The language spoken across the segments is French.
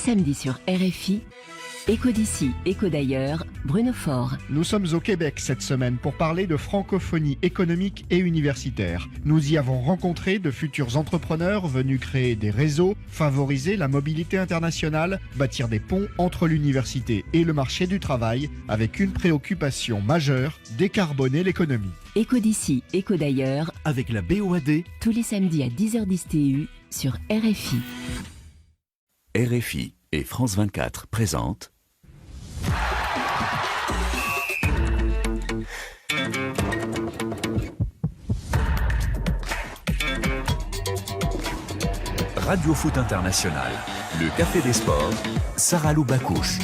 Samedi sur RFI, Écho d'ici, écho d'ailleurs, Bruno Faure. Nous sommes au Québec cette semaine pour parler de francophonie économique et universitaire. Nous y avons rencontré de futurs entrepreneurs venus créer des réseaux, favoriser la mobilité internationale, bâtir des ponts entre l'université et le marché du travail, avec une préoccupation majeure, décarboner l'économie. Écho d'ici, écho d'ailleurs, avec la BOAD, tous les samedis à 10h10 TU sur RFI. RFI et France 24 présentent Radio Foot International, le Café des Sports, Sarah-Lou Bakouche.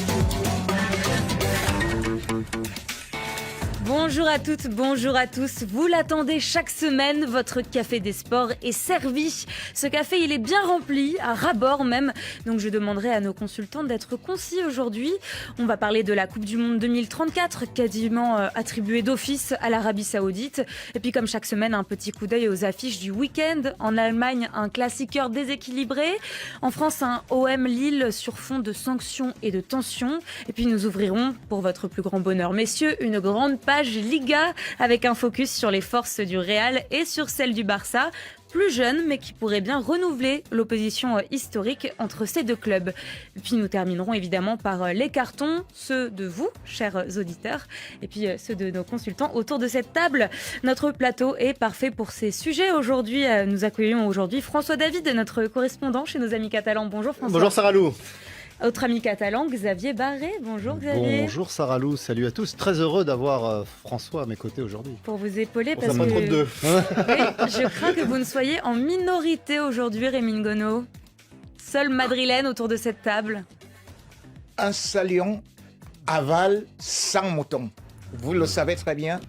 Bonjour à toutes, bonjour à tous. Vous l'attendez chaque semaine, votre café des sports est servi. Ce café, il est bien rempli, à ras-bord même. Donc je demanderai à nos consultants d'être concis aujourd'hui. On va parler de la Coupe du Monde 2034, quasiment attribuée d'office à l'Arabie Saoudite. Et puis comme chaque semaine, un petit coup d'œil aux affiches du week-end. En Allemagne, un classiqueur déséquilibré. En France, un OM Lille sur fond de sanctions et de tensions. Et puis nous ouvrirons, pour votre plus grand bonheur, messieurs, une grande page Liga avec un focus sur les forces du Real et sur celles du Barça, plus jeunes mais qui pourraient bien renouveler l'opposition historique entre ces deux clubs. Et puis nous terminerons évidemment par les cartons, ceux de vous, chers auditeurs, et puis ceux de nos consultants autour de cette table. Notre plateau est parfait pour ces sujets. Aujourd'hui, nous accueillons aujourd'hui François David, notre correspondant chez nos amis catalans. Bonjour François. Bonjour Sarah-Lou. Autre ami catalan, Xavier Barré. Bonjour Xavier. Bonjour Sarah-Lou, salut à tous. Très heureux d'avoir François à mes côtés aujourd'hui. Pour vous épauler, Pour parce ça, pas que trop de deux. oui, je crains que vous ne soyez en minorité aujourd'hui, Rémi Ngono. Seule madrilène autour de cette table. Un salion avale sans mouton. Vous le savez très bien.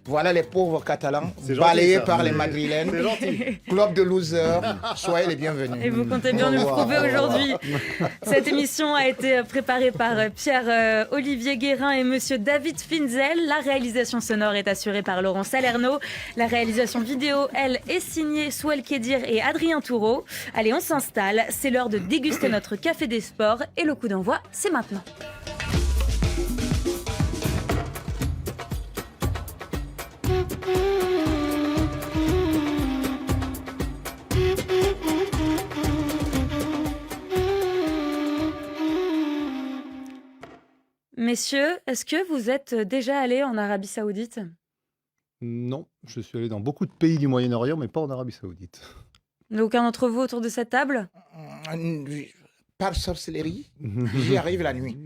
Voilà les pauvres Catalans, C'est gentil, balayés ça. par les Madrilènes. C'est gentil. Club de losers, soyez les bienvenus. Et vous comptez bien nous le prouver aujourd'hui. Cette émission a été préparée par Pierre-Olivier Guérin et Monsieur David Finzel. La réalisation sonore est assurée par Laurent Salerno. La réalisation vidéo, elle, est signée Souel Kédir et Adrien Toureau. Allez, on s'installe. C'est l'heure de déguster notre café des sports. Et le coup d'envoi, c'est maintenant. Messieurs, est-ce que vous êtes déjà allés en Arabie Saoudite ? Non, je suis allé dans beaucoup de pays du Moyen-Orient, mais pas en Arabie Saoudite. Aucun d'entre vous autour de cette table ? Par sorcellerie, j'y arrive la nuit.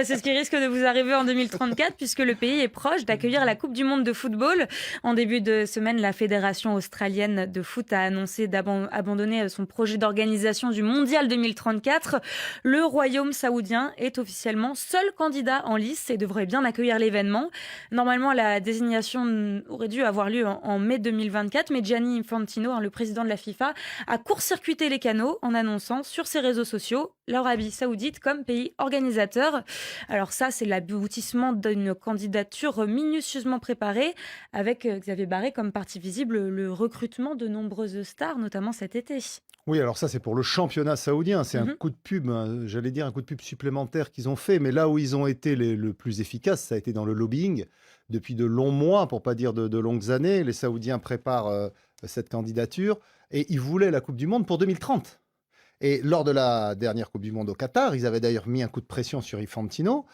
C'est ce qui risque de vous arriver en 2034 puisque le pays est proche d'accueillir la Coupe du Monde de football. En début de semaine, la Fédération australienne de foot a annoncé d'abandonner son projet d'organisation du Mondial 2034. Le Royaume saoudien est officiellement seul candidat en lice et devrait bien accueillir l'événement. Normalement, la désignation aurait dû avoir lieu en mai 2024, mais Gianni Infantino, le président de la FIFA, a court-circuité les canaux en annonçant sur ses réseaux sociaux l'Arabie Saoudite comme pays organisateur. Alors ça, c'est l'aboutissement d'une candidature minutieusement préparée avec Xavier Barré comme partie visible le recrutement de nombreuses stars, notamment cet été. Oui, alors ça, c'est pour le championnat saoudien. C'est un coup de pub, j'allais dire un coup de pub supplémentaire qu'ils ont fait. Mais là où ils ont été le plus efficaces, ça a été dans le lobbying. Depuis de longs mois, pour pas dire de longues années, les Saoudiens préparent cette candidature et ils voulaient la Coupe du Monde pour 2030. Et lors de la dernière Coupe du Monde au Qatar, ils avaient d'ailleurs mis un coup de pression sur Infantino,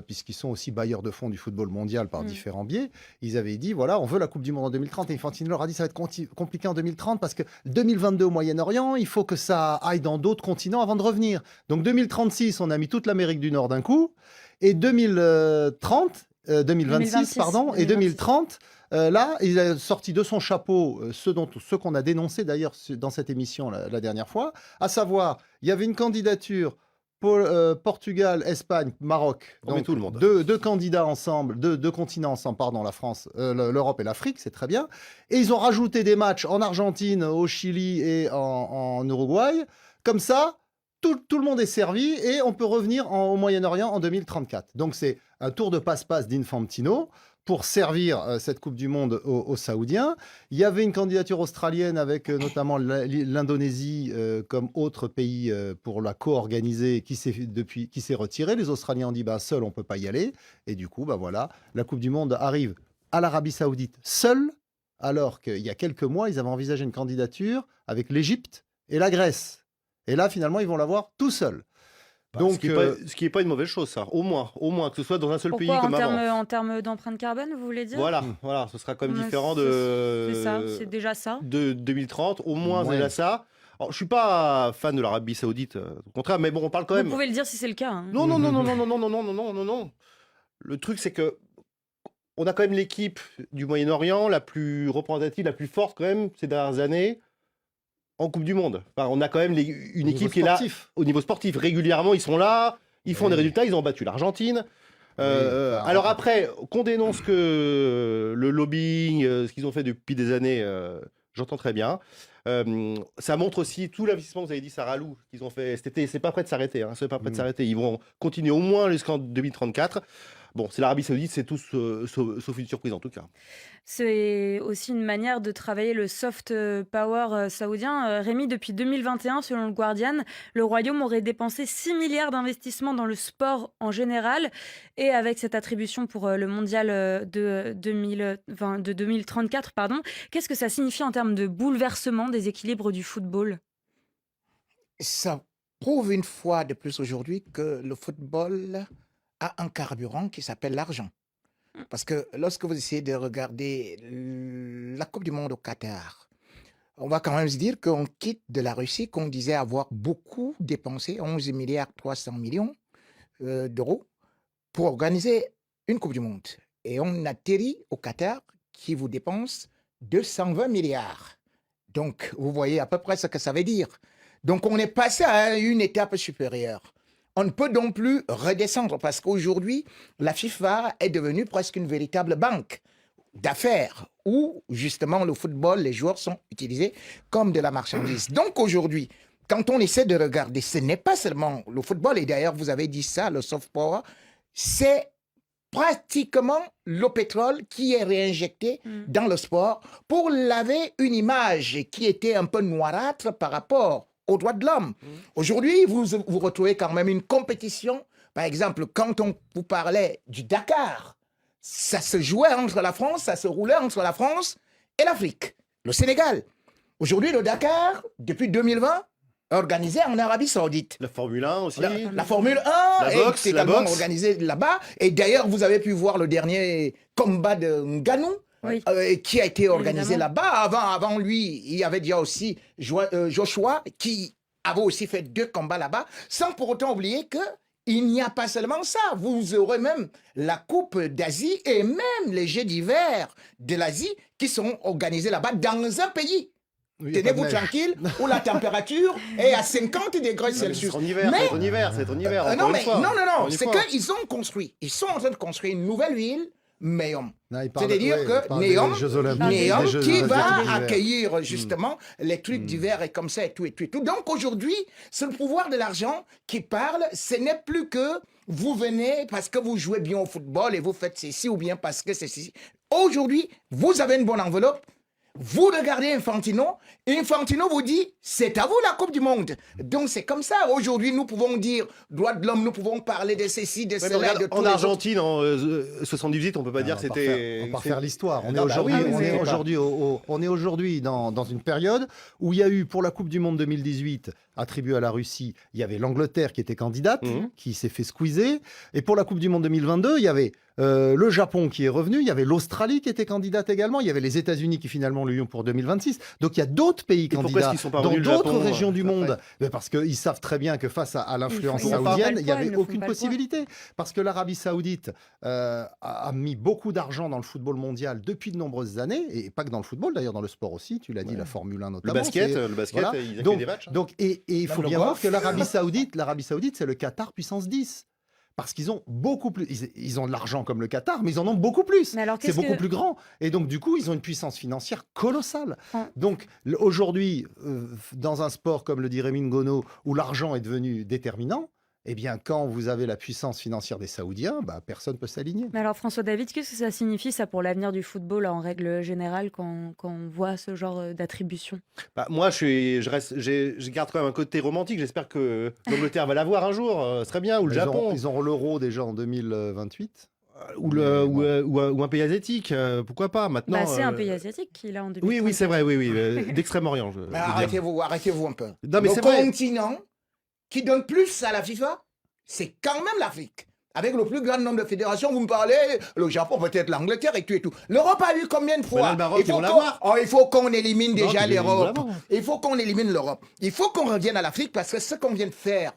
puisqu'ils sont aussi bailleurs de fonds du football mondial par différents biais. Ils avaient dit, voilà, on veut la Coupe du Monde en 2030. Et Infantino leur a dit, ça va être compliqué en 2030 parce que 2022 au Moyen-Orient, il faut que ça aille dans d'autres continents avant de revenir. Donc 2036, on a mis toute l'Amérique du Nord d'un coup. Et 2026, pardon, et 2030... là, il a sorti de son chapeau ce qu'on a dénoncé d'ailleurs dans cette émission la dernière fois, à savoir, il y avait une candidature Portugal, Espagne, Maroc, donc tout le monde. Deux candidats ensemble, deux continents ensemble, pardon, la France, l'Europe et l'Afrique, c'est très bien. Et ils ont rajouté des matchs en Argentine, au Chili et en Uruguay. Comme ça, tout le monde est servi et on peut revenir au Moyen-Orient en 2034. Donc c'est un tour de passe-passe d'Infantino pour servir cette Coupe du Monde aux Saoudiens. Il y avait une candidature australienne avec notamment l'Indonésie comme autre pays pour la co-organiser qui s'est retiré. Les Australiens ont dit seul on peut pas y aller et du coup voilà, la Coupe du Monde arrive à l'Arabie Saoudite seule alors qu'il y a quelques mois ils avaient envisagé une candidature avec l'Égypte et la Grèce. Et là finalement ils vont l'avoir tout seuls. Donc, ce qui est pas une mauvaise chose, ça. Au moins, que ce soit dans un seul pays comme avant. En termes d'empreinte carbone, vous voulez dire? Voilà, ce sera quand même différent C'est ça, c'est déjà ça. De 2030, au moins c'est déjà ça. Alors, je suis pas fan de l'Arabie Saoudite, au contraire, mais bon, on parle quand même. Vous pouvez le dire si c'est le cas. Hein. Non. Le truc, c'est que on a quand même l'équipe du Moyen-Orient la plus représentative, la plus forte quand même ces dernières années. En Coupe du Monde. Enfin, on a quand même une équipe qui est là au niveau sportif. Régulièrement, ils sont là, ils font des résultats, ils ont battu l'Argentine. Alors après, qu'on dénonce que le lobbying, ce qu'ils ont fait depuis des années, j'entends très bien. Ça montre aussi tout l'investissement que vous avez dit, Sarah Lou, qu'ils ont fait cet été. C'est pas prêt de s'arrêter. C'est pas prêt de s'arrêter. Ils vont continuer au moins jusqu'en 2034. Bon, c'est l'Arabie Saoudite, c'est tout sauf une surprise en tout cas. C'est aussi une manière de travailler le soft power saoudien. Rémi, depuis 2021, selon le Guardian, le Royaume aurait dépensé 6 milliards d'investissements dans le sport en général. Et avec cette attribution pour le mondial de 2034, qu'est-ce que ça signifie en termes de bouleversement des équilibres du football? Ça prouve une fois de plus aujourd'hui que le football a un carburant qui s'appelle l'argent. Parce que lorsque vous essayez de regarder la Coupe du Monde au Qatar, on va quand même se dire qu'on quitte de la Russie qu'on disait avoir beaucoup dépensé, 11 milliards 300 millions d'euros, pour organiser une Coupe du Monde. Et on atterrit au Qatar qui vous dépense 220 milliards. Donc, vous voyez à peu près ce que ça veut dire. Donc, on est passé à une étape supérieure. On ne peut donc plus redescendre parce qu'aujourd'hui, la FIFA est devenue presque une véritable banque d'affaires où, justement, le football, les joueurs sont utilisés comme de la marchandise. Donc, aujourd'hui, quand on essaie de regarder, ce n'est pas seulement le football, et d'ailleurs, vous avez dit ça, le soft power, c'est pratiquement le pétrole qui est réinjecté dans le sport pour laver une image qui était un peu noirâtre par rapport aux droits de l'homme. Aujourd'hui, vous retrouvez quand même une compétition. Par exemple, quand on vous parlait du Dakar, ça se jouait entre la France, ça se roulait entre la France et l'Afrique, le Sénégal. Aujourd'hui, le Dakar, depuis 2020, organisé en Arabie Saoudite. La Formule 1 aussi. La Formule 1 est également organisée là-bas. Et d'ailleurs, vous avez pu voir le dernier combat de Ngannou. Oui. Qui a été organisé là-bas. Avant lui, il y avait déjà aussi Joshua qui avait aussi fait 2 combats là-bas, sans pour autant oublier qu'il n'y a pas seulement ça. Vous aurez même la Coupe d'Asie et même les Jeux d'hiver de l'Asie qui sont organisés là-bas dans un pays. Oui, tenez-vous tranquille, où la température est à 50 degrés Celsius. C'est en hiver. Non, c'est qu'ils ont construit. Ils sont en train de construire une nouvelle ville, Neom. C'est-à-dire que Neom qui va accueillir justement les trucs d'hiver et comme ça et tout. Donc aujourd'hui, c'est le pouvoir de l'argent qui parle. Ce n'est plus que vous venez parce que vous jouez bien au football et vous faites ceci ou bien parce que c'est ceci. Aujourd'hui, vous avez une bonne enveloppe. Vous regardez Infantino vous dit, c'est à vous la Coupe du Monde. Donc c'est comme ça. Aujourd'hui, nous pouvons dire, droits de l'homme, nous pouvons parler de ceci, de cela, de tout. En Argentine, en 78, on ne peut pas dire que c'était... On va faire l'histoire. On est aujourd'hui dans une période où il y a eu, pour la Coupe du Monde 2018, attribuée à la Russie, il y avait l'Angleterre qui était candidate, qui s'est fait squeezer. Et pour la Coupe du Monde 2022, il y avait le Japon qui est revenu, il y avait l'Australie qui était candidate également, il y avait les États-Unis qui finalement l'ont pour 2026. Donc il y a d'autres pays candidats dans d'autres régions du monde, parce qu'ils savent très bien que face à l'influence saoudienne, il n'y avait aucune possibilité. Parce que l'Arabie Saoudite a mis beaucoup d'argent dans le football mondial depuis de nombreuses années, et pas que dans le football, d'ailleurs dans le sport aussi, tu l'as dit, la Formule 1 notamment. Le basket, voilà. Ils accueillent des matchs. Et il faut bien voir que l'Arabie Saoudite, c'est le Qatar puissance 10. Parce qu'ils ont beaucoup plus... Ils ont de l'argent comme le Qatar, mais ils en ont beaucoup plus. C'est beaucoup plus grand. Et donc, du coup, ils ont une puissance financière colossale. Donc, aujourd'hui, dans un sport, comme le dit Rémi Ngono, où l'argent est devenu déterminant, Eh bien, quand vous avez la puissance financière des Saoudiens, personne ne peut s'aligner. Mais alors François David, qu'est-ce que ça signifie ça pour l'avenir du football en règle générale quand on voit ce genre d'attribution? Moi, je garde quand même un côté romantique. J'espère que l'Angleterre va l'avoir un jour. Ce serait bien, ou le Japon, Ils auront l'Euro déjà en 2028. ou un pays asiatique. Pourquoi pas maintenant C'est un pays asiatique qu'il a en 2030. Oui, c'est vrai, oui, d'Extrême-Orient. Mais arrêtez-vous un peu. Non, mais Le c'est vrai. continent qui donne plus à la FIFA, c'est quand même l'Afrique. Avec le plus grand nombre de fédérations, vous me parlez, le Japon, peut-être l'Angleterre et tout et tout. L'Europe a eu combien de fois? Le Maroc, ils vont l'avoir. Il faut qu'on élimine déjà ils vont l'Europe. l'avoir. Il faut qu'on élimine l'Europe. Il faut qu'on revienne à l'Afrique parce que ce qu'on vient de faire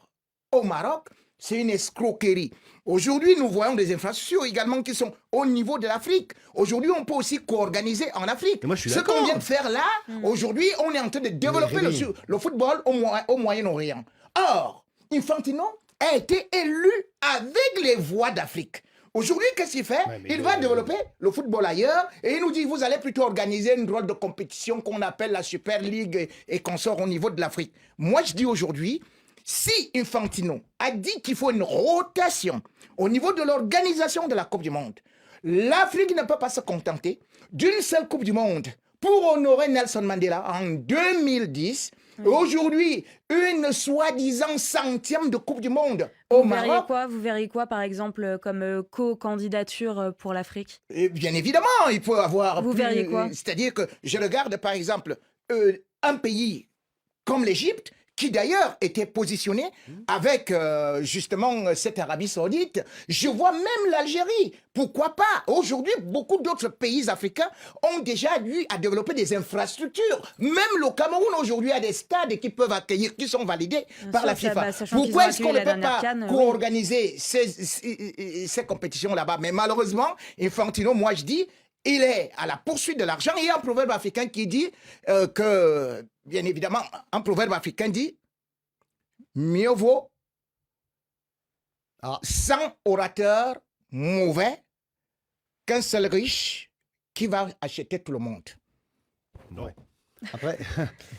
au Maroc, c'est une escroquerie. Aujourd'hui, nous voyons des infrastructures également qui sont au niveau de l'Afrique. Aujourd'hui, on peut aussi co-organiser en Afrique. Et moi, je suis Ce d'accord. qu'on vient de faire là, aujourd'hui, on est en train de développer le football au Moyen-Orient. Or, Infantino a été élu avec les voix d'Afrique. Aujourd'hui, qu'est-ce qu'il fait? Il va développer le football ailleurs et il nous dit, vous allez plutôt organiser une drôle de compétition qu'on appelle la Super League et qu'on sort au niveau de l'Afrique. Moi, je dis aujourd'hui, si Infantino a dit qu'il faut une rotation au niveau de l'organisation de la Coupe du Monde, l'Afrique ne peut pas se contenter d'une seule Coupe du Monde pour honorer Nelson Mandela en 2010. Aujourd'hui, une soi-disant centième de Coupe du Monde au Maroc. Vous verriez quoi, par exemple, comme co-candidature pour l'Afrique? Et bien évidemment, il peut avoir... Vous verriez quoi? C'est-à-dire que je regarde, par exemple, un pays comme l'Égypte, qui d'ailleurs était positionné avec justement cette Arabie Saoudite. Je vois même l'Algérie. Pourquoi pas? Aujourd'hui, beaucoup d'autres pays africains ont déjà eu à développer des infrastructures. Même le Cameroun aujourd'hui a des stades qui peuvent accueillir, qui sont validés par la FIFA. Pourquoi est-ce qu'on ne peut pas co-organiser ces compétitions là-bas? Mais malheureusement, Infantino, moi je dis, il est à la poursuite de l'argent. Il y a un proverbe africain qui dit que, bien évidemment, un proverbe africain dit mieux vaut 100 orateurs mauvais qu'un seul riche qui va acheter tout le monde. Non.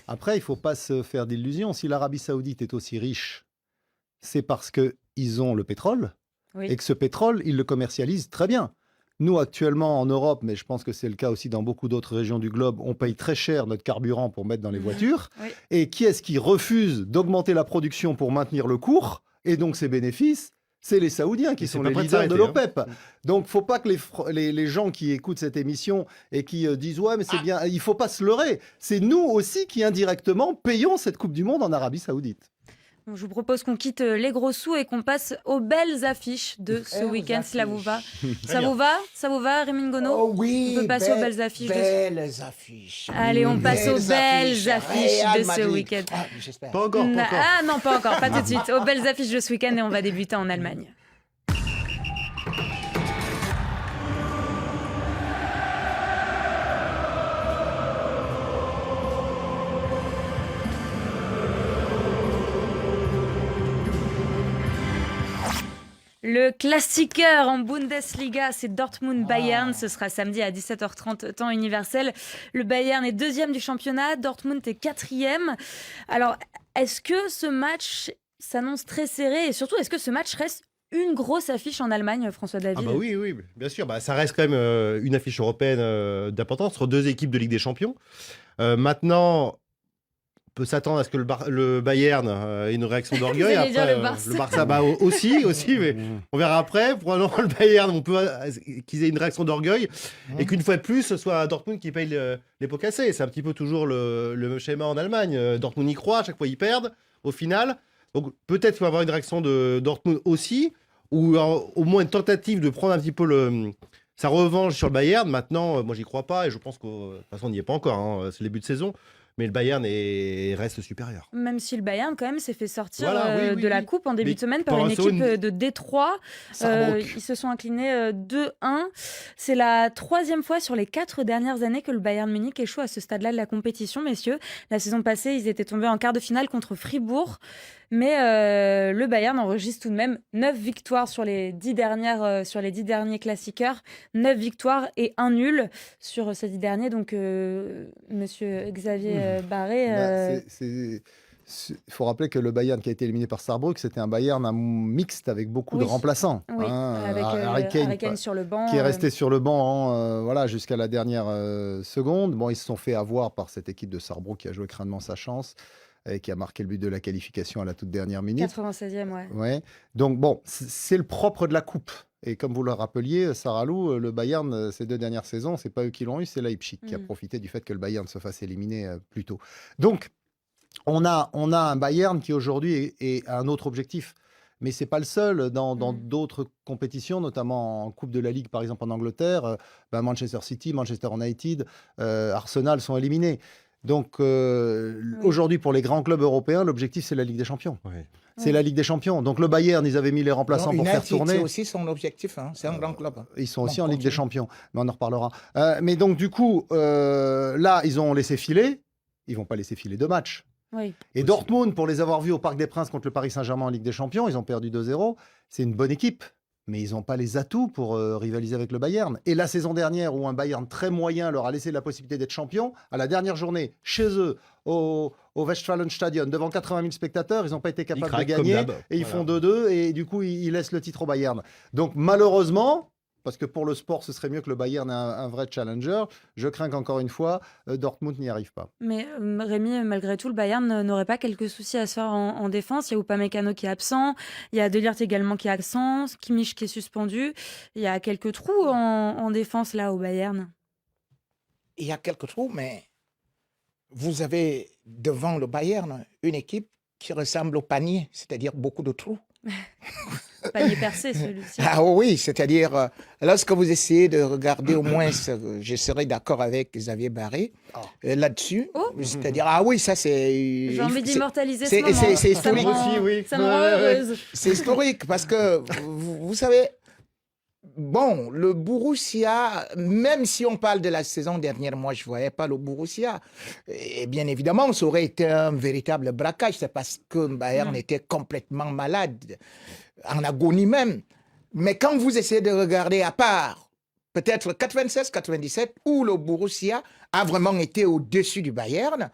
Après, il ne faut pas se faire d'illusions. Si l'Arabie Saoudite est aussi riche, c'est parce qu'ils ont le pétrole et que ce pétrole, ils le commercialisent très bien. Nous, actuellement, en Europe, mais je pense que c'est le cas aussi dans beaucoup d'autres régions du globe, on paye très cher notre carburant pour mettre dans les voitures. Et qui est-ce qui refuse d'augmenter la production pour maintenir le cours et donc ses bénéfices? C'est les Saoudiens qui sont les leaders de l'OPEP. Donc, il ne faut pas que les gens qui écoutent cette émission et qui disent « Ouais, mais c'est bien », il ne faut pas se leurrer. C'est nous aussi qui, indirectement, payons cette Coupe du Monde en Arabie Saoudite. Je vous propose qu'on quitte les gros sous et qu'on passe aux belles affiches de ce week-end, si cela vous va. Ça vous va, Rémi Ngono? Oh oui, on peut passer aux belles affiches. Affiches. Allez, on passe aux belles affiches de ce week-end. J'espère. Pas encore. Ah non, pas encore, pas tout de suite. Aux belles affiches de ce week-end et on va débuter en Allemagne. Le Klassiker en Bundesliga, c'est Dortmund-Bayern. Ce sera samedi à 17h30, temps universel. Le Bayern est deuxième du championnat, Dortmund est quatrième. Alors, est-ce que ce match s'annonce très serré et surtout, est-ce que ce match reste une grosse affiche en Allemagne, François David? Oui, bien sûr. Ça reste quand même une affiche européenne d'importance entre deux équipes de Ligue des Champions. Maintenant... On peut s'attendre à ce que le Bayern ait une réaction d'orgueil. Après, le Barça aussi, mais on verra après. Probablement le Bayern, on peut qu'ils aient une réaction d'orgueil et qu'une fois de plus, ce soit Dortmund qui paye les pots cassés. C'est un petit peu toujours le schéma en Allemagne. Dortmund y croit, à chaque fois ils perdent au final. Donc peut-être qu'il va y avoir une réaction de Dortmund aussi, ou au moins une tentative de prendre un petit peu sa revanche sur le Bayern. Maintenant, moi j'y crois pas et je pense que de toute façon on n'y est pas encore. C'est le début de saison. Mais le Bayern reste supérieur. Même si le Bayern, quand même, s'est fait sortir de la coupe en début de semaine par une équipe de Détroit. Ils se sont inclinés 2-1. C'est la troisième fois sur les 4 dernières années que le Bayern Munich échoue à ce stade-là de la compétition, messieurs. La saison passée, ils étaient tombés en quart de finale contre Fribourg. Mais le Bayern enregistre tout de même 9 victoires sur les 10 derniers classiqueurs. 9 victoires et 1 nul sur ces 10 derniers. Donc, monsieur Xavier Barré... Il faut rappeler que le Bayern qui a été éliminé par Sarrebruck, c'était un Bayern mixte avec beaucoup de remplaçants. Oui, avec Harry Kane sur le banc. qui est resté sur le banc voilà, jusqu'à la dernière seconde. Bon, ils se sont fait avoir par cette équipe de Sarrebruck qui a joué crânement sa chance et qui a marqué le but de la qualification à la toute dernière minute. 96e, Ouais. Donc bon, c'est le propre de la coupe. Et comme vous le rappeliez, Sarah Lou, le Bayern, ces 2 dernières saisons, c'est pas eux qui l'ont eu, c'est Leipzig qui a profité du fait que le Bayern se fasse éliminer plus tôt. Donc, on a un Bayern qui aujourd'hui a un autre objectif. Mais ce n'est pas le seul. Dans d'autres compétitions, notamment en Coupe de la Ligue, par exemple en Angleterre, Manchester City, Manchester United, Arsenal sont éliminés. Donc aujourd'hui, pour les grands clubs européens, l'objectif, c'est la Ligue des Champions. C'est la Ligue des Champions. Donc le Bayern, ils avaient mis les remplaçants pour faire tourner. C'est aussi son objectif. C'est un grand club. Ils sont aussi en Ligue des Champions. Mais on en reparlera. Mais donc du coup, là, ils ont laissé filer. Ils ne vont pas laisser filer 2 matchs. Et Dortmund, pour les avoir vus au Parc des Princes contre le Paris Saint-Germain en Ligue des Champions, ils ont perdu 2-0. C'est une bonne équipe, mais ils n'ont pas les atouts pour rivaliser avec le Bayern. Et la saison dernière, où un Bayern très moyen leur a laissé la possibilité d'être champion, à la dernière journée, chez eux, au Westfalenstadion, devant 80 000 spectateurs, ils n'ont pas été capables de gagner. Et ils font 2-2, et du coup, ils laissent le titre au Bayern. Donc malheureusement... Parce que pour le sport, ce serait mieux que le Bayern ait un vrai challenger. Je crains qu'encore une fois, Dortmund n'y arrive pas. Mais Rémi, malgré tout, le Bayern n'aurait pas quelques soucis à se faire en défense. Il y a Upamecano qui est absent, il y a De Ligt également qui est absent, Kimmich qui est suspendu. Il y a quelques trous en défense là au Bayern. Il y a quelques trous, mais vous avez devant le Bayern une équipe qui ressemble au panier, c'est-à-dire beaucoup de trous. Panier percé, celui-ci. Ah oui, c'est-à-dire, lorsque vous essayez de regarder au moins, je serai d'accord avec Xavier Barré là-dessus. C'est-à-dire, ça c'est... J'ai envie d'immortaliser ce moment. C'est historique. Ça me rend heureuse. C'est historique parce que, vous savez, bon, le Borussia, même si on parle de la saison dernière, moi je ne voyais pas le Borussia. Et bien évidemment, ça aurait été un véritable braquage. C'est parce que Bayern était complètement malade, en agonie même. Mais quand vous essayez de regarder à part, peut-être 96-97, où le Borussia a vraiment été au-dessus du Bayern.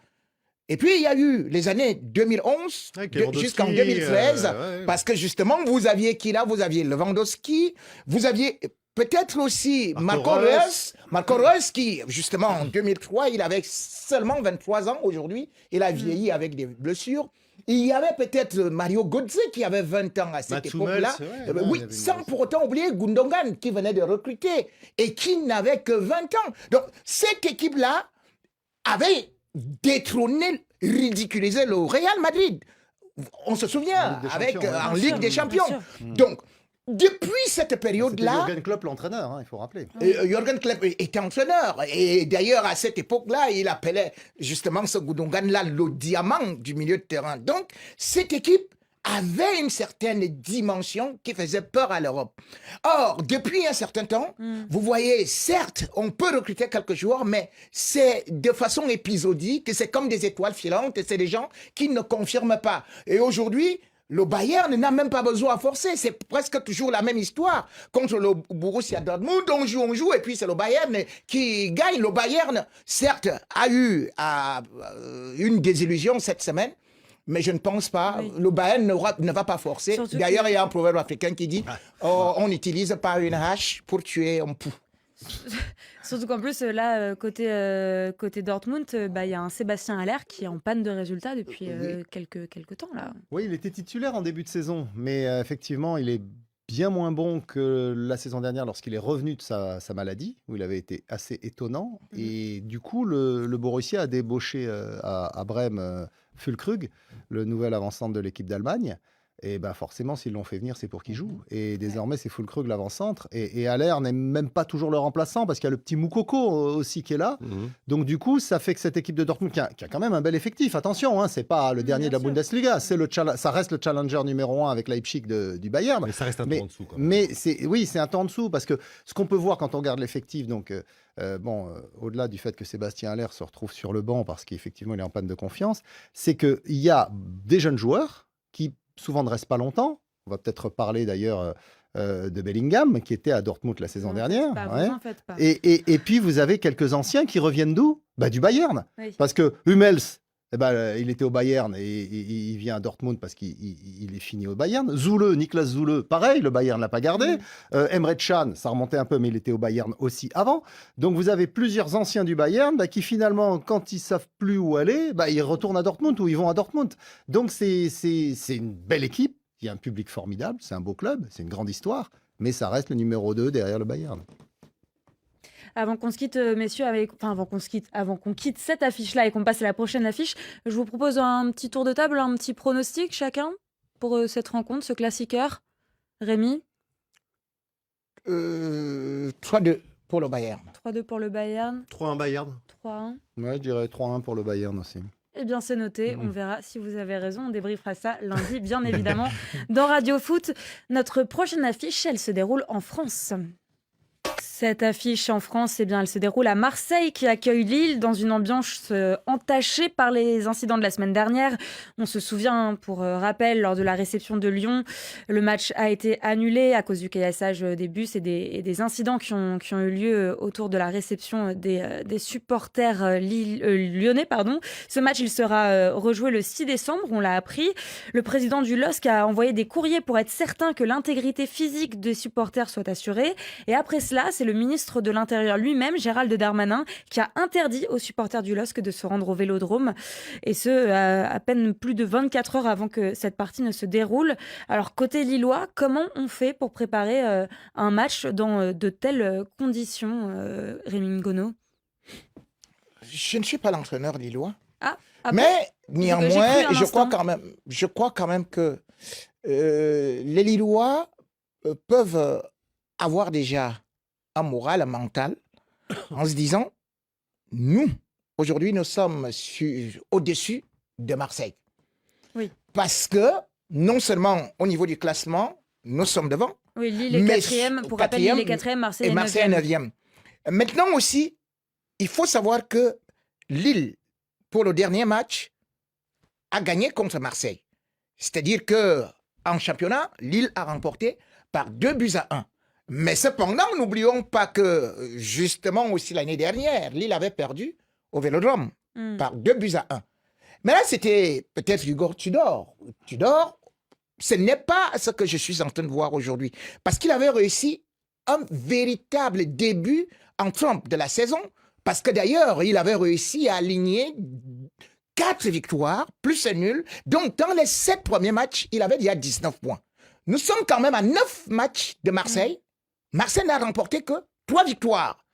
Et puis, il y a eu les années 2011 jusqu'en 2013, parce que justement, vous aviez qui là? Vous aviez Lewandowski, vous aviez peut-être aussi Marco Reus. Marco Reus qui, justement, en 2003, il avait seulement 23 ans aujourd'hui. Il a vieilli avec des blessures. Il y avait peut-être Mario Götze qui avait 20 ans à cette époque-là. Oui, sans pour autant oublier Gundogan qui venait de recruter et qui n'avait que 20 ans. Donc, cette équipe-là avait détrôné, ridiculisé le Real Madrid. On se souvient, en Ligue des Champions. Donc, depuis cette période-là... Jürgen Klopp, l'entraîneur, il faut rappeler. Jürgen Klopp était entraîneur. Et d'ailleurs, à cette époque-là, il appelait justement ce Gundogan-là le diamant du milieu de terrain. Donc, cette équipe avait une certaine dimension qui faisait peur à l'Europe. Or, depuis un certain temps, vous voyez, certes, on peut recruter quelques joueurs, mais c'est de façon épisodique, c'est comme des étoiles filantes, et c'est des gens qui ne confirment pas. Et aujourd'hui, le Bayern n'a même pas besoin de forcer. C'est presque toujours la même histoire. Contre le Borussia Dortmund, on joue, et puis c'est le Bayern qui gagne. Le Bayern, certes, a eu une désillusion cette semaine, mais je ne pense pas. Le Bayern ne va pas forcer. D'ailleurs, il y a un proverbe africain qui dit on n'utilise pas une hache pour tuer un pou. Surtout qu'en plus, là, côté Dortmund, il y a un Sébastien Haller qui est en panne de résultats depuis quelques temps. Là. Oui, il était titulaire en début de saison, mais effectivement, il est bien moins bon que la saison dernière lorsqu'il est revenu de sa maladie, où il avait été assez étonnant. Et du coup, le Borussia a débauché à Brême Füllkrug, le nouvel avant-centre de l'équipe d'Allemagne. Et forcément, s'ils l'ont fait venir, c'est pour qu'il joue. Et désormais, c'est Füllkrug l'avant-centre. Et Haller n'est même pas toujours le remplaçant, parce qu'il y a le petit Moukoko aussi qui est là. Donc du coup, ça fait que cette équipe de Dortmund, qui a quand même un bel effectif, attention, c'est pas le dernier de la Bundesliga, ça reste le challenger numéro 1 avec Leipzig du Bayern. Mais ça reste un peu en dessous. Quand même. Mais c'est un peu en dessous, parce que ce qu'on peut voir quand on regarde l'effectif, donc au-delà du fait que Sébastien Haller se retrouve sur le banc, parce qu'effectivement, il est en panne de confiance, c'est qu'il y a des jeunes joueurs qui souvent ne reste pas longtemps. On va peut-être parler d'ailleurs de Bellingham, qui était à Dortmund la saison dernière. Faites pas. Et puis, vous avez quelques anciens qui reviennent d'où ? Du Bayern. Oui. Parce que Hummels, Eh ben, il était au Bayern et il vient à Dortmund parce qu'il est fini au Bayern. Zule, Niklas Zule, pareil, le Bayern ne l'a pas gardé. Emre Can, ça remontait un peu, mais il était au Bayern aussi avant. Donc vous avez plusieurs anciens du Bayern qui finalement, quand ils savent plus où aller, ils retournent à Dortmund ou ils vont à Dortmund. Donc c'est une belle équipe, il y a un public formidable, c'est un beau club, c'est une grande histoire, mais ça reste le numéro 2 derrière le Bayern. Avant qu'on se quitte, messieurs, avant qu'on quitte cette affiche-là et qu'on passe à la prochaine affiche, je vous propose un petit tour de table, un petit pronostic chacun pour cette rencontre, ce classiqueur. Rémi 3-2 pour le Bayern. 3-2 pour le Bayern. 3-1 Bayern. 3-1. Ouais, je dirais 3-1 pour le Bayern aussi. Eh bien, c'est noté. On verra si vous avez raison. On débriefera ça lundi, bien évidemment, dans Radio Foot. Notre prochaine affiche, elle se déroule en France. Cette affiche en France, elle se déroule à Marseille qui accueille Lille dans une ambiance entachée par les incidents de la semaine dernière. On se souvient, pour rappel, lors de la réception de Lyon, le match a été annulé à cause du caillassage des bus et des incidents qui ont eu lieu autour de la réception des supporters lyonnais. Ce match, il sera rejoué le 6 décembre, on l'a appris. Le président du LOSC a envoyé des courriers pour être certain que l'intégrité physique des supporters soit assurée. Et après cela, c'est le ministre de l'Intérieur lui-même, Gérald Darmanin, qui a interdit aux supporters du LOSC de se rendre au Vélodrome. Et ce, à peine plus de 24 heures avant que cette partie ne se déroule. Alors, côté lillois, comment on fait pour préparer un match dans de telles conditions, Rémi Ngono? Je ne suis pas l'entraîneur lillois. Bon Mais néanmoins, je instant. crois quand même que les Lillois peuvent avoir déjà un moral, un mental, en se disant, nous, aujourd'hui, nous sommes au-dessus de Marseille. Oui. Parce que, non seulement au niveau du classement, nous sommes devant. Oui, Lille est quatrième. Pour rappel, Lille est quatrième, Marseille est neuvième. Maintenant aussi, il faut savoir que Lille, pour le dernier match, a gagné contre Marseille. C'est-à-dire que en championnat, Lille a remporté par 2-1. Mais cependant, n'oublions pas que, justement, aussi l'année dernière, Lille avait perdu au Vélodrome par 2-1. Mais là, c'était peut-être Igor Tudor. Tudor, ce n'est pas ce que je suis en train de voir aujourd'hui. Parce qu'il avait réussi un véritable début en trompe de la saison. Parce que d'ailleurs, il avait réussi à aligner 4 victoires, plus un nul. Donc, dans les 7 premiers matchs, il avait déjà 19 points. Nous sommes quand même à 9 matchs de Marseille. Marseille n'a remporté que 3 victoires.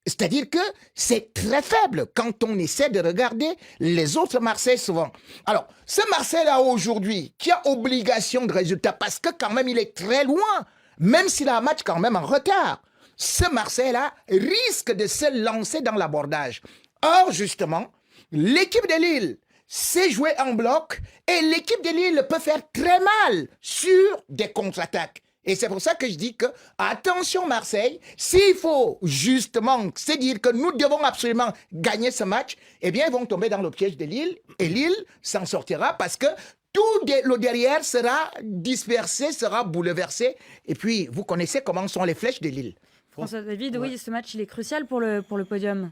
C'est-à-dire que c'est très faible quand on essaie de regarder les autres Marseille souvent. Alors, ce Marseille-là aujourd'hui, qui a obligation de résultat, parce que quand même il est très loin, même s'il a un match quand même en retard, ce Marseille-là risque de se lancer dans l'abordage. Or, justement, l'équipe de Lille sait jouer en bloc et l'équipe de Lille peut faire très mal sur des contre-attaques. Et c'est pour ça que je dis que, attention Marseille, s'il faut justement se dire que nous devons absolument gagner ce match, eh bien ils vont tomber dans le piège de Lille et Lille s'en sortira parce que tout le derrière sera dispersé, sera bouleversé. Et puis, vous connaissez comment sont les flèches de Lille. François David, oui, ce match, il est crucial pour le podium.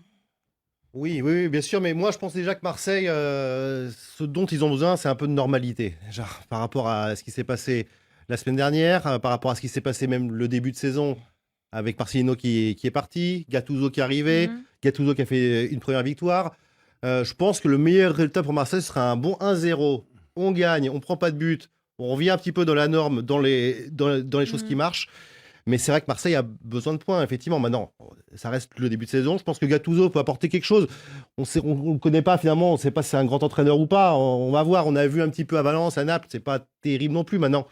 Oui, bien sûr, mais moi je pense déjà que Marseille, ce dont ils ont besoin, c'est un peu de normalité. Genre, par rapport à ce qui s'est passé la semaine dernière, par rapport à ce qui s'est passé même le début de saison avec Marcelino qui est parti, Gattuso qui est arrivé, Gattuso qui a fait une première victoire. Je pense que le meilleur résultat pour Marseille sera un bon 1-0. On gagne, on prend pas de but, on revient un petit peu dans la norme, dans les choses qui marchent. Mais c'est vrai que Marseille a besoin de points, effectivement. Maintenant, ça reste le début de saison. Je pense que Gattuso peut apporter quelque chose. On ne connaît pas, finalement. On ne sait pas si c'est un grand entraîneur ou pas. On va voir. On a vu un petit peu à Valence, à Naples. C'est pas terrible non plus. Maintenant,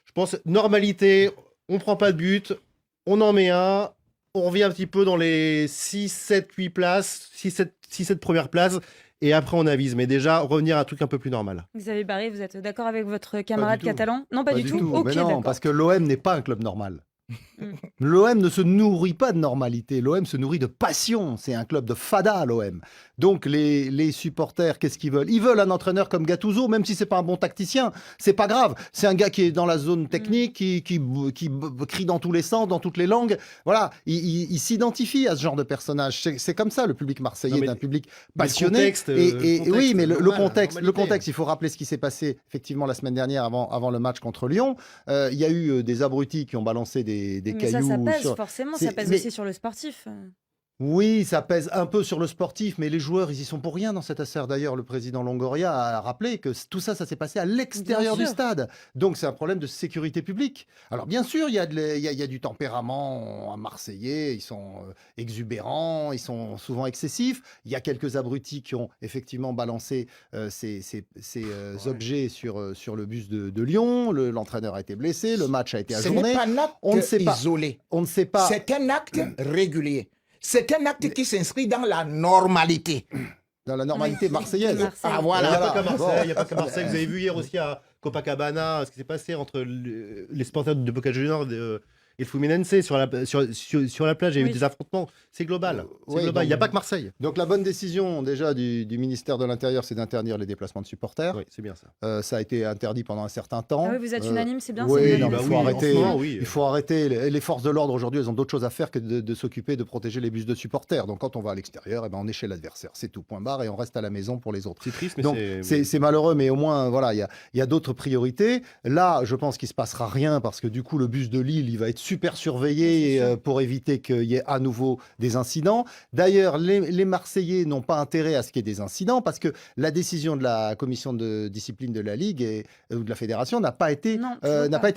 je pense normalité. On ne prend pas de but. On en met un. On revient un petit peu dans les 6, 7, 8 places. 6, 7 premières places. Et après, on avise. Mais déjà, revenir à un truc un peu plus normal. Xavier Barré, vous êtes d'accord avec votre camarade catalan? Non, pas du tout. Okay, mais non, parce que l'OM n'est pas un club normal. L'OM ne se nourrit pas de normalité, l'OM se nourrit de passion. C'est un club de fada, l'OM. Donc les supporters, qu'est-ce qu'ils veulent? Ils veulent un entraîneur comme Gattuso, même si c'est pas un bon tacticien. C'est pas grave. C'est un gars qui est dans la zone technique, qui crie dans tous les sens, dans toutes les langues. Voilà, il s'identifie à ce genre de personnage. C'est comme ça, le public marseillais, est un public passionné. Oui, mais le contexte, il faut rappeler ce qui s'est passé effectivement la semaine dernière avant le match contre Lyon. Il y a eu des abrutis qui ont balancé des cailloux. Ça pèse forcément, ça pèse aussi sur le sportif. Oui, ça pèse un peu sur le sportif, mais les joueurs, ils y sont pour rien dans cette affaire. D'ailleurs, le président Longoria a rappelé que tout ça, ça s'est passé à l'extérieur du stade. Donc, c'est un problème de sécurité publique. Alors, bien sûr, il y a du tempérament à Marseillais. Ils sont exubérants, ils sont souvent excessifs. Il y a quelques abrutis qui ont effectivement balancé ces objets sur le bus de Lyon. L'entraîneur a été blessé, le match a été ajourné. Ce n'est pas un acte isolé. On ne sait pas. C'est un acte régulier. C'est un acte qui s'inscrit dans la normalité. Dans la normalité marseillaise. Ah, voilà. Il n'y a pas qu'à Marseille. Il n'y a pas qu'à Marseille. Vous avez vu hier aussi à Copacabana ce qui s'est passé entre les supporters de Boca Juniors et le Fluminense sur la plage. Il y a eu des affrontements. C'est global. Il n'y a pas que Marseille. Donc la bonne décision déjà du ministère de l'Intérieur, c'est d'interdire les déplacements de supporters. Oui, c'est bien ça. Ça a été interdit pendant un certain temps. Ah oui, vous êtes unanime, c'est bien. Oui, il il faut arrêter. Les forces de l'ordre aujourd'hui, elles ont d'autres choses à faire que de s'occuper de protéger les bus de supporters. Donc quand on va à l'extérieur, on est chez l'adversaire. C'est tout, point barre, et on reste à la maison pour les autres. C'est triste, mais donc c'est malheureux, mais au moins voilà, il y a d'autres priorités. Là, je pense qu'il se passera rien parce que du coup le bus de Lille, il va être super surveillé pour éviter qu'il y ait à nouveau des incidents. D'ailleurs, les Marseillais n'ont pas intérêt à ce qu'il y ait des incidents parce que la décision de la commission de discipline de la Ligue ou de la fédération n'a pas été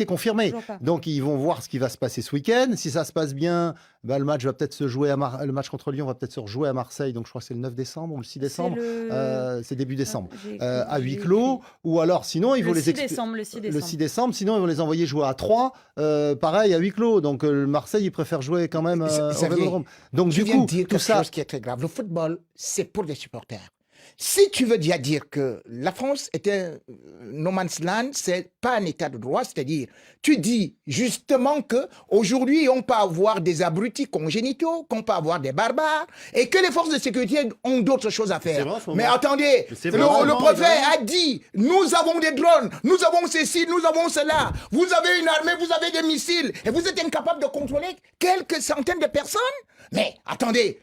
confirmée. Donc, ils vont voir ce qui va se passer ce week-end. Si ça se passe bien, le match va peut-être se jouer le match contre Lyon va peut-être se rejouer à Marseille. Donc, je crois que c'est le 9 décembre ou le 6 décembre. C'est début décembre. À huis clos. Ou alors, sinon, ils vont les le 6 décembre. Sinon, ils vont les envoyer jouer à 3. Pareil, à huis clos. Donc, Marseille, ils préfèrent jouer quand même au Vélodrome. Donc, du coup, tout ça, chose qui est très grave. Le football, c'est pour les supporters. Si tu veux déjà dire que la France est un no man's land, c'est pas un état de droit, c'est-à-dire, tu dis justement que aujourd'hui on peut avoir des abrutis congénitaux, qu'on peut avoir des barbares, et que les forces de sécurité ont d'autres choses à faire. Mais attendez, le préfet a dit, nous avons des drones, nous avons ceci, nous avons cela, vous avez une armée, vous avez des missiles, et vous êtes incapable de contrôler quelques centaines de personnes. Mais attendez,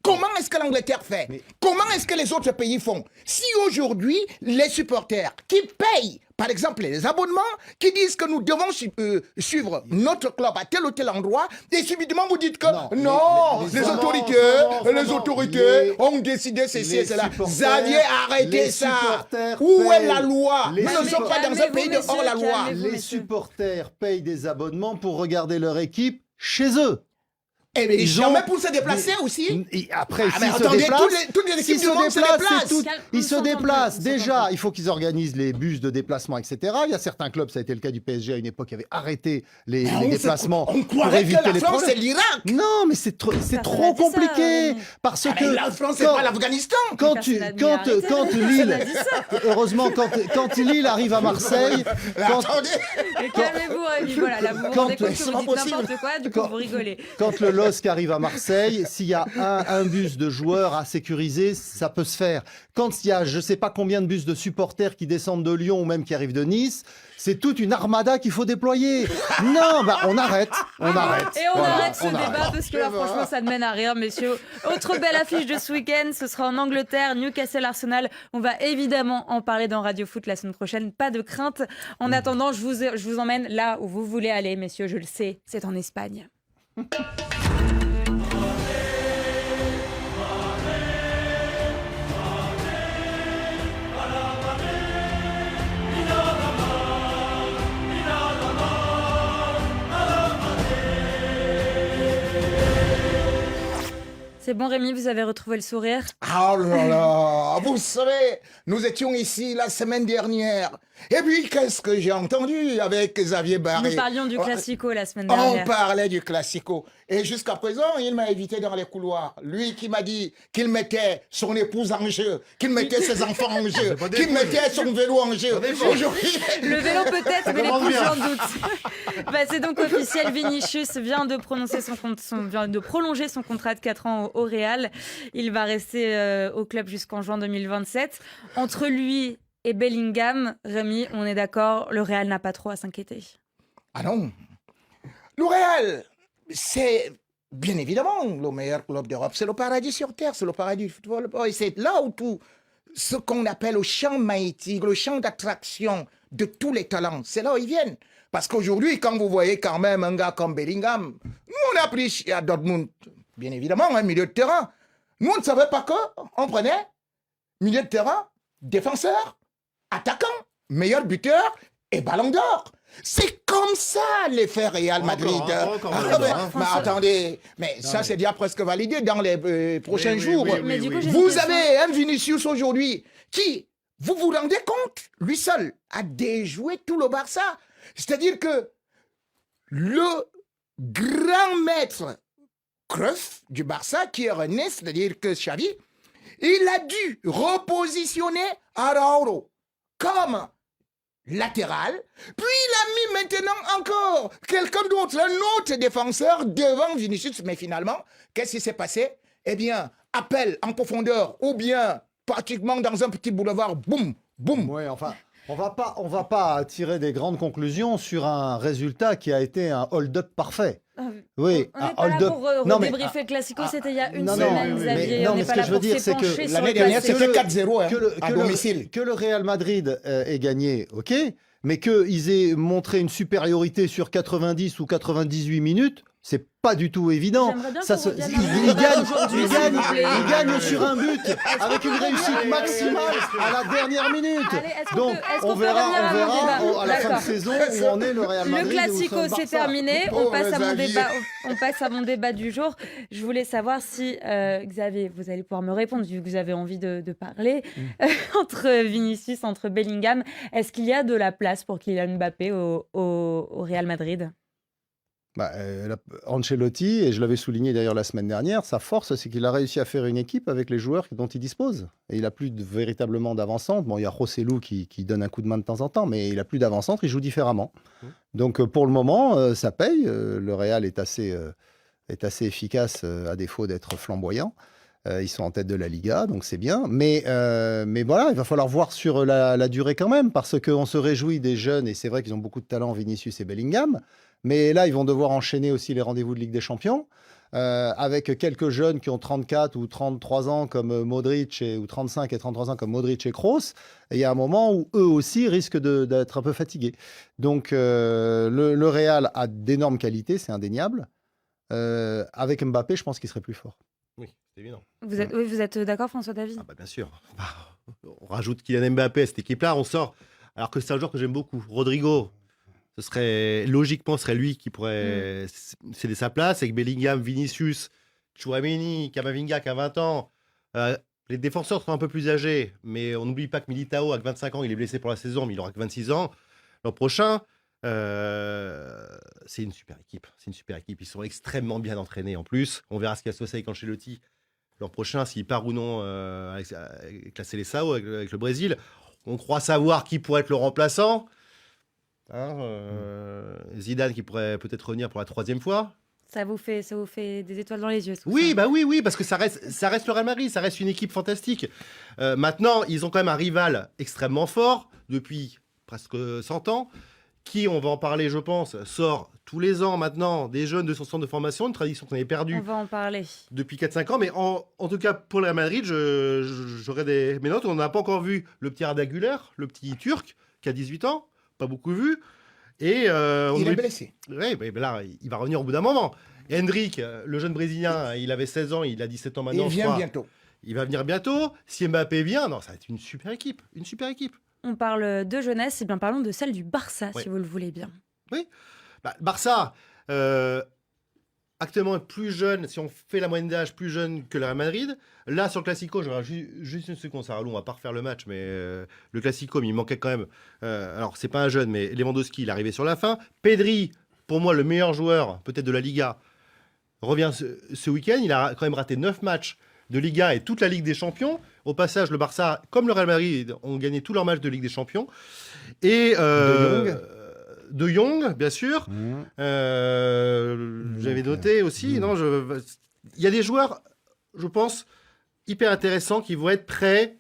comment est-ce que l'Angleterre fait? Comment est-ce que les autres pays font? Si aujourd'hui, les supporters qui payent, par exemple, les abonnements, qui disent que nous devons suivre notre club à tel ou tel endroit, et subitement vous dites que les autorités ont décidé ceci et cela. Xavier, arrêtez ça. Où est la loi? Nous ne sommes pas dans un pays de hors la loi. Les supporters payent des abonnements pour regarder leur équipe chez eux. Eh bien, jamais pour se déplacer aussi. Et après, s'ils se déplacent, toutes les équipes du monde se déplacent. Ils se déplacent. Déjà, il faut qu'ils organisent les bus de déplacement, etc. Il y a certains clubs, ça a été le cas du PSG à une époque, qui avaient arrêté les déplacements on pour croirait éviter que la les France, problèmes. c'est l'Irak. Non, mais c'est trop compliqué. Parce que la France, c'est pas l'Afghanistan. Quand Lille, heureusement, quand Lille arrive à Marseille, calmez-vous, Rémi. Voilà, là, vous vous rendez compte que vous dites n'importe quoi, du coup, vous rigolez. Quand le LOSC arrive à Marseille, s'il y a un bus de joueurs à sécuriser, ça peut se faire. Quand il y a je ne sais pas combien de bus de supporters qui descendent de Lyon ou même qui arrivent de Nice, c'est toute une armada qu'il faut déployer. Non, on arrête. On arrête. Et on arrête ce débat parce que là, franchement, ça ne mène à rien, messieurs. Autre belle affiche de ce week-end, ce sera en Angleterre, Newcastle-Arsenal. On va évidemment en parler dans Radio Foot la semaine prochaine. Pas de crainte. En attendant, je vous emmène là où vous voulez aller, messieurs. Je le sais, c'est en Espagne. C'est bon Rémi, vous avez retrouvé le sourire? Ah là là, vous savez, nous étions ici la semaine dernière. Et puis, qu'est-ce que j'ai entendu avec Xavier Barré? Nous parlions du Classico la semaine On dernière. parlait du Classico. Et jusqu'à présent, il m'a évité dans les couloirs. Lui qui m'a dit qu'il mettait son épouse en jeu, qu'il mettait ses enfants en jeu, qu'il mettait son vélo en jeu. Aujourd'hui, Le vélo peut-être, mais les coups j'en doute. Bah, c'est donc officiel, Vinicius vient de prolonger son contrat de 4 ans au Real. Il va rester au club jusqu'en juin 2027. Entre lui et Bellingham, Rémi, on est d'accord, le Real n'a pas trop à s'inquiéter. ah non, le Real, c'est bien évidemment le meilleur club d'Europe. C'est le paradis sur terre, c'est le paradis du football. Et c'est là où tout ce qu'on appelle le champ magnétique, le champ d'attraction de tous les talents, c'est là où ils viennent. Parce qu'aujourd'hui, quand vous voyez quand même un gars comme Bellingham, nous on a pris à Dortmund, bien évidemment, un milieu de terrain. Nous on ne savait pas qu'on prenait milieu de terrain, défenseur, attaquant, meilleur buteur et ballon d'or. C'est comme ça l'effet Real Madrid. Mais attendez, mais ça c'est déjà presque validé dans les prochains jours. Mais du coup, j'ai une Vous question. avez un Vinicius aujourd'hui qui, vous vous rendez compte, lui seul a déjoué tout le Barça. C'est-à-dire que le grand maître Cruyff du Barça, qui est René, c'est-à-dire que Xavi, il a dû repositionner Araujo comme latéral, puis il a mis maintenant encore quelqu'un d'autre, un autre défenseur devant Vinicius. Mais finalement, qu'est-ce qui s'est passé? Eh bien, appel en profondeur ou bien pratiquement dans un petit boulevard, boum, boum. Ouais, enfin, on va pas tirer des grandes conclusions sur un résultat qui a été un hold-up parfait. Oui, On n'est un pas là hold-up. pour Non, mais- débriefer le Classico, c'était il y a une non, semaine, non, Xavier. non, On mais n'est ce pas que là je veux pour dire, c'est que s'épancher sur L'année le dernière, Classico. c'était 4-0 hein, à domicile. Que le Real Madrid ait gagné, ok, mais qu'ils aient montré une supériorité sur 90 ou 98 minutes, c'est pas du tout évident. J'aimerais bien Ça qu'on se- revienne il un peu gagne, aujourd'hui, il s'il gagne, vous plaît. il gagne sur un but avec une réussite maximale à la dernière minute. Allez, est-ce qu'on Donc peut- est-ce on qu'on peut verra, revenir à mon débat à la fin de D'accord. saison où on est le Real Madrid. Le et où Classico, sont le c'est Barça. terminé. On Pauvre passe, à mon Xavier. débat, on passe à mon débat du jour. Je voulais savoir si, Xavier, vous allez pouvoir me répondre, vu que vous avez envie de parler, entre Vinicius, entre Bellingham, est-ce qu'il y a de la place pour Kylian Mbappé au Real Madrid? Ancelotti, et je l'avais souligné d'ailleurs la semaine dernière, sa force, c'est qu'il a réussi à faire une équipe avec les joueurs dont il dispose. Et il n'a plus véritablement d'avant-centre. Bon, il y a Rossellou qui donne un coup de main de temps en temps, mais il n'a plus d'avant-centre, il joue différemment. Donc pour le moment, ça paye. Le Real est assez efficace, à défaut d'être flamboyant. Ils sont en tête de la Liga, donc c'est bien. Mais voilà, il va falloir voir sur la durée quand même, parce qu'on se réjouit des jeunes, et c'est vrai qu'ils ont beaucoup de talent, Vinicius et Bellingham. Mais là, ils vont devoir enchaîner aussi les rendez-vous de Ligue des Champions, avec quelques jeunes qui ont 34 ou 33 ans comme Modric, ou 35 et 33 ans comme Modric et Kroos. Et il y a un moment où eux aussi risquent d'être un peu fatigués. Donc le Real a d'énormes qualités, c'est indéniable. Avec Mbappé, je pense qu'il serait plus fort. Oui, c'est évident. Vous êtes d'accord, François David? Ah bah bien sûr. On rajoute Kylian Mbappé à cette équipe-là, on sort. Alors que c'est un joueur que j'aime beaucoup. Rodrigo, logiquement, serait lui qui pourrait céder sa place. Avec Bellingham, Vinicius, Tchouaméni, Camavinga qui a 20 ans. Les défenseurs sont un peu plus âgés, mais on n'oublie pas que Militao, avec 25 ans, il est blessé pour la saison, mais il aura que 26 ans. L'an prochain, c'est une super équipe. C'est une super équipe. Ils sont extrêmement bien entraînés en plus. On verra ce qu'il y a associé avec Ancelotti l'an prochain, s'il part ou non avec la Seleção, avec le Brésil. On croit savoir qui pourrait être le remplaçant. Zidane qui pourrait peut-être revenir pour la 3e fois. Ça vous fait des étoiles dans les yeux, tout Oui, ça. bah oui, parce que ça reste le Real Madrid, ça reste une équipe fantastique. Maintenant, ils ont quand même un rival extrêmement fort depuis presque 100 ans, qui, on va en parler, je pense, sort tous les ans maintenant des jeunes de son centre de formation, une tradition qu'on avait perdue On va en parler. depuis 4-5 ans. Mais en tout cas, pour le Real Madrid, j'aurais mes notes. On n'a pas encore vu le petit Arda Güler, le petit Turc, qui a 18 ans, pas beaucoup vu. Et Il est blessé. Oui, mais là, il va revenir au bout d'un moment. Hendrik, le jeune Brésilien, il avait 16 ans, il a 17 ans maintenant. Il je vient crois. bientôt. Il va venir bientôt. Si Mbappé vient, non, ça va être une super équipe. Une super équipe. On parle de jeunesse, et bien parlons de celle du Barça, Ouais. si vous le voulez bien. Barça, actuellement plus jeune, si on fait la moyenne d'âge, plus jeune que le Real Madrid. Là, sur le Classico, je regarde juste une seconde, ça on va pas refaire le match, mais le Classico, mais il manquait quand même. Alors, c'est pas un jeune, mais Lewandowski, il est arrivé sur la fin. Pedri, pour moi, le meilleur joueur, peut-être de la Liga, revient ce week-end. Il a quand même raté 9 matchs de Liga et toute la Ligue des Champions. Au passage, le Barça, comme le Real Madrid, ont gagné tous leurs matchs de Ligue des Champions. Et De Jong, bien sûr. J'avais noté aussi. Non, il y a des joueurs, je pense, hyper intéressants qui vont être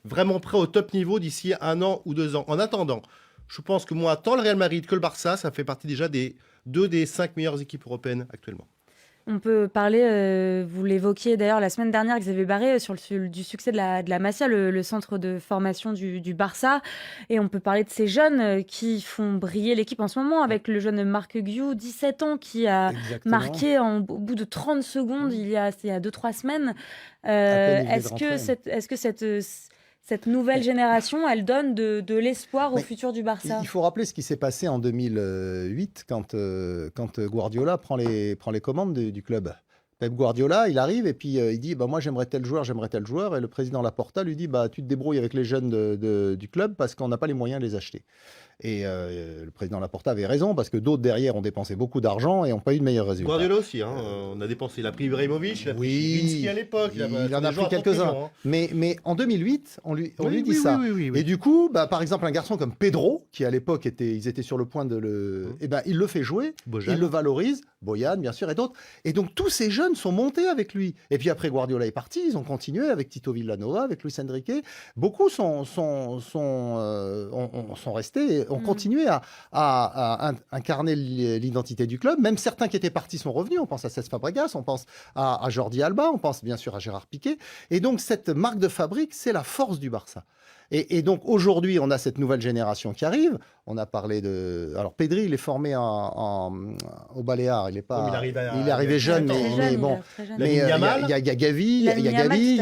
vraiment prêts au top niveau d'ici 1 an ou 2 ans. En attendant, je pense que moi, tant le Real Madrid que le Barça, ça fait partie déjà des 2 des 5 meilleures équipes européennes actuellement. On peut parler, vous l'évoquiez d'ailleurs la semaine dernière, Xavier Barré, du succès de la Masia, le centre de formation du Barça. Et on peut parler de ces jeunes qui font briller l'équipe en ce moment, avec le jeune Marc Guiou, 17 ans, qui a marqué au bout de 30 secondes il y a 2-3 semaines. Est-ce que cette nouvelle génération, elle donne de l'espoir au futur du Barça? Il faut rappeler ce qui s'est passé en 2008 quand Guardiola prend les commandes du club. Pep Guardiola, il arrive et puis il dit moi j'aimerais tel joueur. Et le président Laporta lui dit tu te débrouilles avec les jeunes du club parce qu'on n'a pas les moyens de les acheter. Et le président Laporta avait raison parce que d'autres derrière ont dépensé beaucoup d'argent et n'ont pas eu de meilleurs résultats. Guardiola aussi, on a dépensé. Il a pris Ibrahimovic, il a pris Vinsky à l'époque. Il en a pris quelques-uns. Mais en 2008, on lui dit ça. Et du coup, par exemple, un garçon comme Pedro, qui à l'époque ils étaient sur le point de le. Il le fait jouer, Bojan. il le valorise, Bojan bien sûr et d'autres. Et donc tous ces jeunes sont montés avec lui. Et puis après Guardiola est parti, ils ont continué avec Tito Villanova, avec Luis Enrique. Beaucoup sont restés. On continuait à incarner l'identité du club. Même certains qui étaient partis sont revenus. On pense à Cesc Fabregas, on pense à Jordi Alba, on pense bien sûr à Gérard Piqué. Et donc cette marque de fabrique, c'est la force du Barça. Et donc aujourd'hui, on a cette nouvelle génération qui arrive. On a parlé de. Alors Pedri, il est formé au Baléares. Il est arrivé jeune, mais bon. Mais il y a Gavi, il y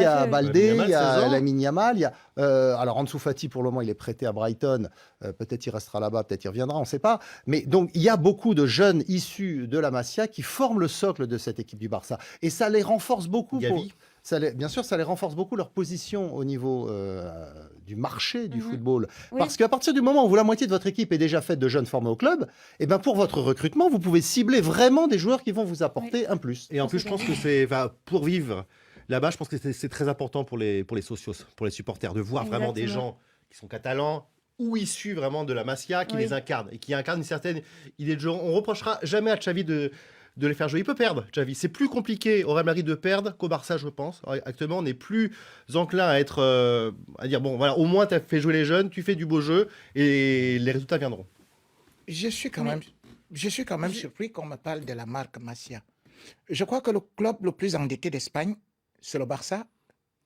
a Baldé, il y a Lamine Yamal. Alors Ansu Fati, pour le moment, il est prêté à Brighton. Peut-être il restera là-bas, peut-être il reviendra, on ne sait pas. Mais donc il y a beaucoup de jeunes issus de la Masia qui forment le socle de cette équipe du Barça. Et ça les renforce beaucoup. Bien sûr, ça les renforce beaucoup leur position au niveau du marché du football. Oui. Parce qu'à partir du moment où la moitié de votre équipe est déjà faite de jeunes formés au club, et ben pour votre recrutement, vous pouvez cibler vraiment des joueurs qui vont vous apporter un plus. Et en plus, je pense que pour vivre là-bas, je pense que c'est très important pour les socios, pour les supporters, de voir vraiment des gens qui sont catalans ou issus vraiment de la Masia, qui les incarnent et qui incarnent une certaine idée de jeu. On reprochera jamais à Xavi de les faire jouer. Il peut perdre, Xavi. C'est plus compliqué au Real Madrid de perdre qu'au Barça, je pense. Actuellement, on est plus enclin à être à dire bon, voilà, au moins tu as fait jouer les jeunes, tu fais du beau jeu et les résultats viendront. Je suis quand même surpris qu'on me parle de la marque Masia. Je crois que le club le plus endetté d'Espagne, c'est le Barça,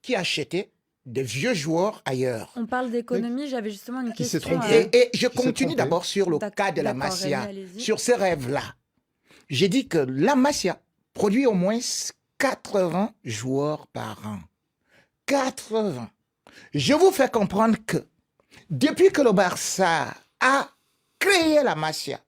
qui a acheté de vieux joueurs ailleurs. On parle d'économie, j'avais justement une question. Et je continue d'abord sur le cas de la Masia, sur ces rêves-là. J'ai dit que la Masia produit au moins 80 joueurs par an. 80. Je vous fais comprendre que depuis que le Barça a créé la Masia,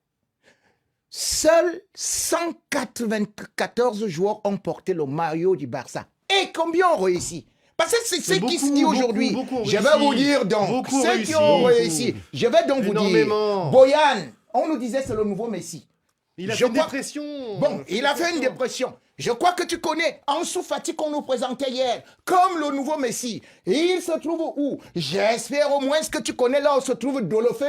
seuls 194 joueurs ont porté le maillot du Barça. Et combien ont réussi? Parce que c'est ce qui se dit aujourd'hui. Je vais vous dire donc, ceux qui ont réussi, je vais donc vous dire, Bojan, on nous disait c'est le nouveau Messi. Il a fait une dépression. Bon, il a fait une dépression. Je crois que tu connais Ansu Fati qu'on nous présentait hier, comme le nouveau Messi. Et il se trouve où? J'espère au moins que tu connais là où se trouve Deulofeu,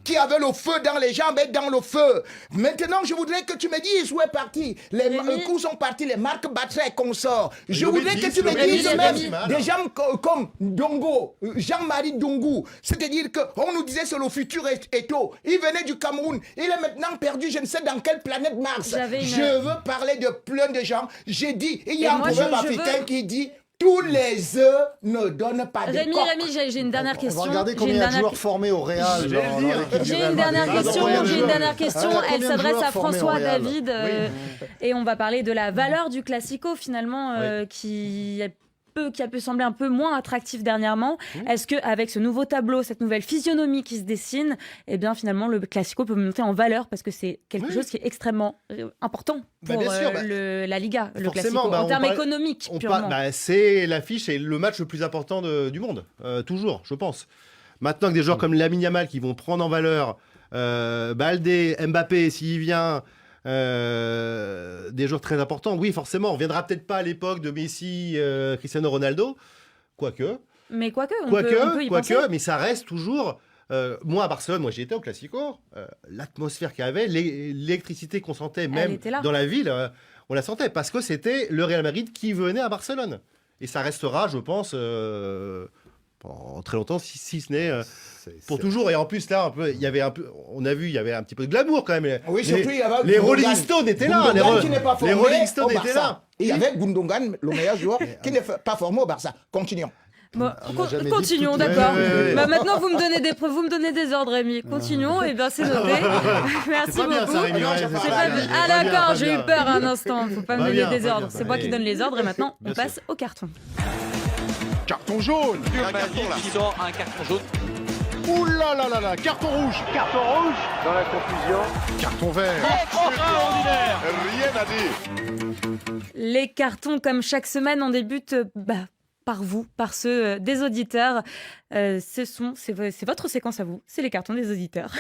qui avait le feu dans les jambes et dans le feu. Maintenant, je voudrais que tu me dises où est parti. Les coups sont partis, les marques Batra et consorts. Je voudrais que tu me dises même des gens comme Dongo, Jean-Marie Dongou. C'est-à-dire qu'on nous disait c'est le futur Eto'o. Il venait du Cameroun. Il est maintenant perdu, je ne sais dans quelle planète Mars. Je veux parler de plein de gens. J'ai dit, il y a un proverbe africain qui dit tous les œufs ne donnent pas de coq. Rémi, j'ai une dernière question. On va regarder combien il y a de joueurs formés au Real. J'ai une dernière question. Elle s'adresse à François David. Et on va parler de la valeur du Classico finalement qui qui a pu sembler un peu moins attractif dernièrement. Est-ce qu'avec ce nouveau tableau, cette nouvelle physionomie qui se dessine, eh bien finalement le Classico peut monter en valeur parce que c'est quelque chose qui est extrêmement important pour la Liga, le Classico, en termes économiques purement. C'est l'affiche et le match le plus important du monde, toujours, je pense. Maintenant que des joueurs comme Lamine Yamal qui vont prendre en valeur Baldé, Mbappé, s'il vient... des joueurs très importants. Oui, forcément, on reviendra peut-être pas à l'époque de Messi, Cristiano Ronaldo, quoique. Mais on peut y penser. Mais ça reste toujours. Moi, à Barcelone, j'y étais au Classico. L'atmosphère qu'il y avait, l'électricité qu'on sentait même dans la ville, on la sentait parce que c'était le Real Madrid qui venait à Barcelone. Et ça restera, je pense, pendant très longtemps, si ce n'est pour toujours. Et en plus, là, on a vu, il y avait un petit peu de glamour quand même. Oui, surtout, il y avait les Rolling Stones étaient là. Les Rolling Stones étaient là. Il y avait Gundogan, le meilleur joueur, qui n'est pas formé au Barça. Continuons. Continuons, d'accord. Maintenant, vous me donnez des preuves, vous me donnez des ordres, Rémi. Continuons, et bien c'est noté. Merci beaucoup. Bien, ça, Rémi, ah d'accord, j'ai eu peur un instant. Faut pas me donner des ordres. C'est moi qui donne les ordres, et maintenant, on passe au carton. Carton jaune. Un carton là. Qui sort un carton jaune. Ouh là là là là, carton rouge. Carton rouge. Dans la confusion. Carton vert. Extraordinaire. Rien à dire. Les cartons, comme chaque semaine, on débute par vous, par ceux des auditeurs. C'est votre séquence à vous, c'est les cartons des auditeurs.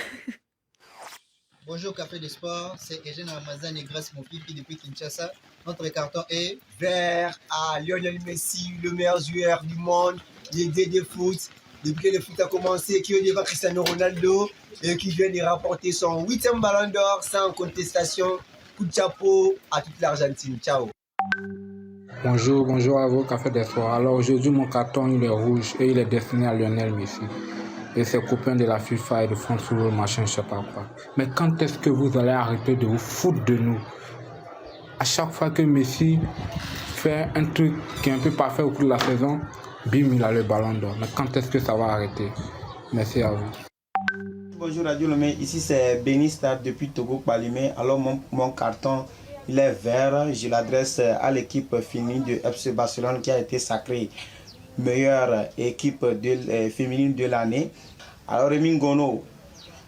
Bonjour Café des Sports, c'est Eugène Ramazan et Grace Mopipi depuis Kinshasa. Notre carton est vert à Lionel Messi, le meilleur joueur du monde, l'idée de foot. Depuis que le foot a commencé, qui est devant Cristiano Ronaldo et qui vient de rapporter son 8e ballon d'or sans contestation. Coup de chapeau à toute l'Argentine. Ciao. Bonjour à vous, Café des Sports. Alors aujourd'hui, mon carton, il est rouge et il est destiné à Lionel Messi et ses copains de la FIFA et de France Football, machin, je sais pas quoi. Mais quand est-ce que vous allez arrêter de vous foutre de nous? À chaque fois que Messi fait un truc qui est un peu parfait au cours de la saison, bim, il a le ballon d'or. Mais quand est-ce que ça va arrêter? Merci à vous. Bonjour Radio Lomé, ici c'est Béni Stade depuis Togo Palimé. Alors mon carton, il est vert. Je l'adresse à l'équipe féminine de FC Barcelone qui a été sacrée meilleure équipe féminine de l'année. Alors Rémi Ngono,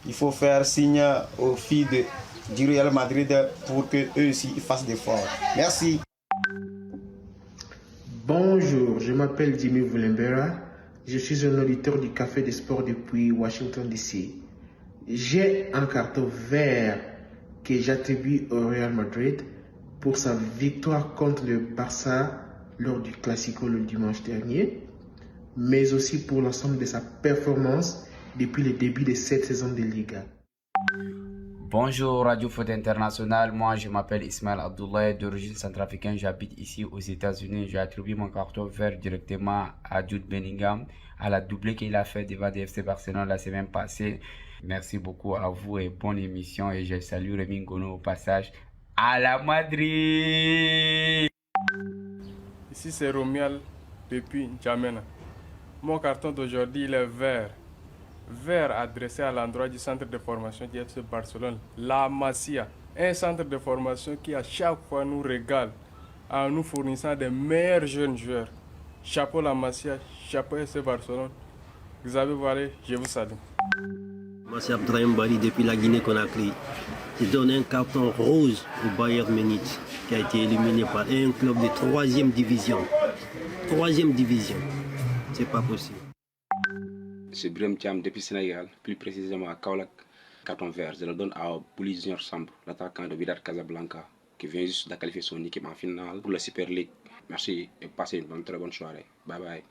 il faut faire signe aux filles du Real Madrid pour qu'eux aussi fassent des efforts. Merci. Bonjour, je m'appelle Jimmy Voulembera. Je suis un auditeur du Café des Sports depuis Washington DC. J'ai un carton vert que j'attribue au Real Madrid pour sa victoire contre le Barça lors du Classico le dimanche dernier, mais aussi pour l'ensemble de sa performance depuis le début de cette saison de Liga. Bonjour Radio Foot International, moi je m'appelle Ismaël Abdoulaye, d'origine centrafricaine, j'habite ici aux États-Unis. J'ai attribué mon carton vert directement à Jude Bellingham, à la doublée qu'il a fait devant FC Barcelone la semaine passée. Merci beaucoup à vous et bonne émission, et je salue Rémi Ngono au passage. À la Madrid! Ici c'est Romial depuis N'Djamena. Mon carton d'aujourd'hui il est vert. Vert adressé à l'endroit du centre de formation du FC Barcelone, La Masia. Un centre de formation qui à chaque fois nous régale en nous fournissant des meilleurs jeunes joueurs. Chapeau La Masia, chapeau FC Barcelone. Xavier Vallée, je vous salue. Moi c'est Abdrahim Bari depuis la Guinée-Conakry. Je donne un carton rose au Bayern Munich qui a été éliminé par un club de 3e division. 3e division. C'est pas possible. C'est Brem Thiam depuis Sénégal, plus précisément à Kaolack. Carton vert, je le donne à Bouli Junior Samb, l'attaquant de Wydad Casablanca, qui vient juste de qualifier son équipe en finale pour la Super League. Merci et passez une très bonne soirée. Bye bye.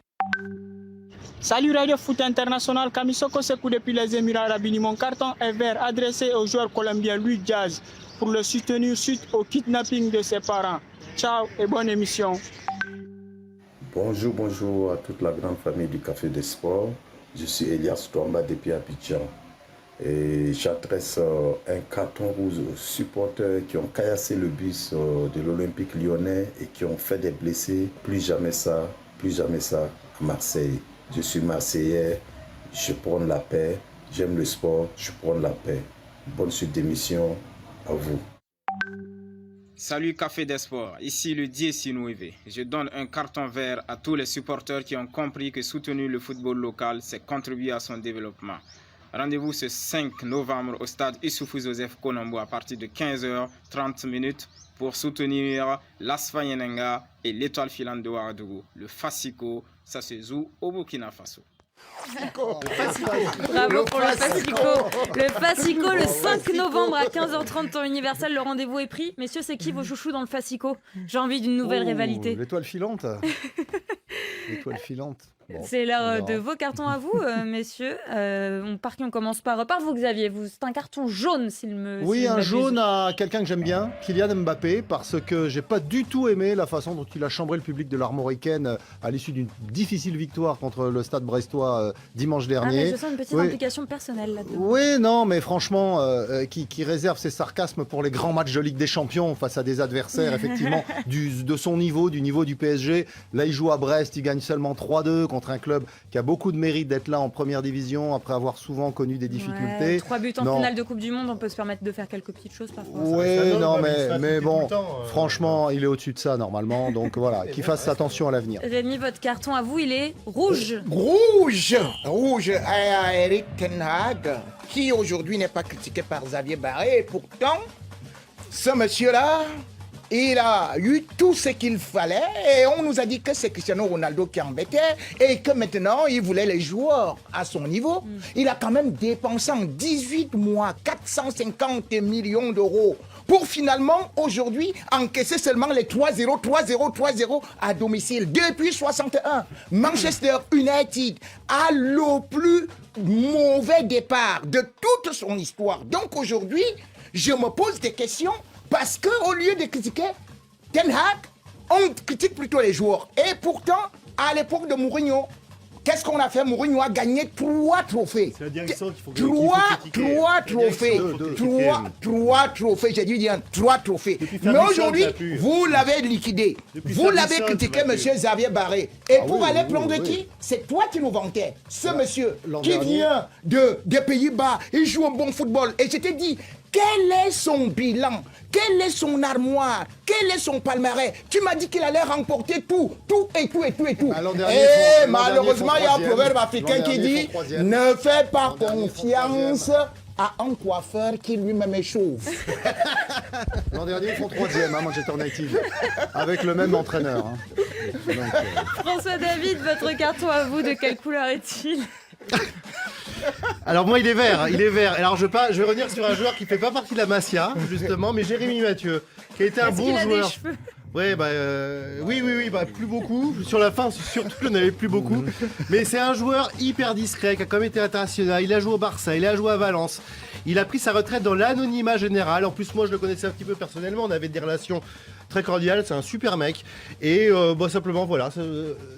Salut Radio Foot International, Kamisoko Sekou depuis les Émirats Arabes Unis. Mon carton est vert adressé au joueur colombien Luis Diaz pour le soutenir suite au kidnapping de ses parents. Ciao et bonne émission. Bonjour à toute la grande famille du Café des Sports. Je suis Elias Touamba depuis Abidjan et j'adresse un carton rouge aux supporters qui ont caillassé le bus de l'Olympique lyonnais et qui ont fait des blessés. Plus jamais ça à Marseille. Je suis Marseillais, je prône la paix, j'aime le sport, je prône la paix. Bonne suite d'émission à vous. Salut Café des Sports, ici le DSI Nouévé. Je donne un carton vert à tous les supporters qui ont compris que soutenir le football local, c'est contribuer à son développement. Rendez-vous ce 5 novembre au stade Issoufou Joseph Konombo à partir de 15h30 pour soutenir l'Asfa Yenenga et l'étoile filante de Ouagadougou. Le Fasiko, ça se joue au Burkina Faso. Bravo pour le Fasiko. Le Fasiko le 5 novembre à 15h30 temps universel. Le rendez-vous est pris. Messieurs, c'est qui vos chouchous dans le Fasiko? J'ai envie d'une nouvelle rivalité. L'étoile filante. L'étoile filante. Bon, c'est l'heure de vos cartons à vous, messieurs. On commence par vous, Xavier. C'est un carton jaune, s'il me. Oui, un jaune à quelqu'un que j'aime bien, Kylian Mbappé, parce que j'ai pas du tout aimé la façon dont il a chambré le public de l'Armoricaine à l'issue d'une difficile victoire contre le Stade Brestois dimanche dernier. Mais je sens une petite implication personnelle là-dedans. Oui, non, mais franchement, qui réserve ses sarcasmes pour les grands matchs de Ligue des Champions face à des adversaires, effectivement, de son niveau, du niveau du PSG. Là, il joue à Brest, il gagne seulement 3-2 contre un club qui a beaucoup de mérite d'être là en première division après avoir souvent connu des difficultés. 3 buts en finale de Coupe du Monde, on peut se permettre de faire quelques petites choses parfois. Oui, non, mais bon, franchement, il est au-dessus de ça normalement, donc voilà, qu'il fasse attention à l'avenir. Rémi, votre carton à vous, il est rouge. Rouge à Eric Ten Hag, qui aujourd'hui n'est pas critiqué par Xavier Barré, et pourtant, ce monsieur-là, il a eu tout ce qu'il fallait et on nous a dit que c'est Cristiano Ronaldo qui embêtait et que maintenant il voulait les joueurs à son niveau. Il a quand même dépensé en 18 mois 450 millions d'euros pour finalement aujourd'hui encaisser seulement les 3-0 à domicile. Depuis 61, Manchester United a le plus mauvais départ de toute son histoire. Donc aujourd'hui, je me pose des questions. Parce qu'au lieu de critiquer Ten Hag, on critique plutôt les joueurs. Et pourtant, à l'époque de Mourinho, qu'est-ce qu'on a fait? Mourinho a gagné 3 trophées. C'est la direction qu'il faut critiquer. 3 trophées. 3 trophées, j'ai dû dire 3 trophées. Mais aujourd'hui, vous l'avez liquidé. Vous l'avez critiqué, monsieur Xavier Barré. Et pour aller prendre qui? C'est toi qui nous vantais. Ce monsieur qui vient des Pays-Bas, il joue un bon football. Et je t'ai dit, quel est son bilan? Quelle est son armoire? Quel est son palmarès? Tu m'as dit qu'il allait remporter tout. Et malheureusement, il y a un proverbe africain qui dit « Ne fais pas confiance à un coiffeur qui lui-même est chauve. » L'an dernier, ils font 3e, Manchester United, avec le même entraîneur. Donc, François David, votre carton à vous, de quelle couleur est-il? Alors moi il est vert. Alors je vais revenir sur un joueur qui fait pas partie de la Masia justement, mais Jérémy Mathieu, qui a été un bon joueur. Ouais, oui, plus beaucoup. Sur la fin, surtout, il n'en avait plus beaucoup. Mais c'est un joueur hyper discret, qui a quand même été international. Il a joué au Barça, il a joué à Valence. Il a pris sa retraite dans l'anonymat général. En plus, moi, je le connaissais un petit peu personnellement. On avait des relations très cordiales. C'est un super mec. Et simplement, voilà,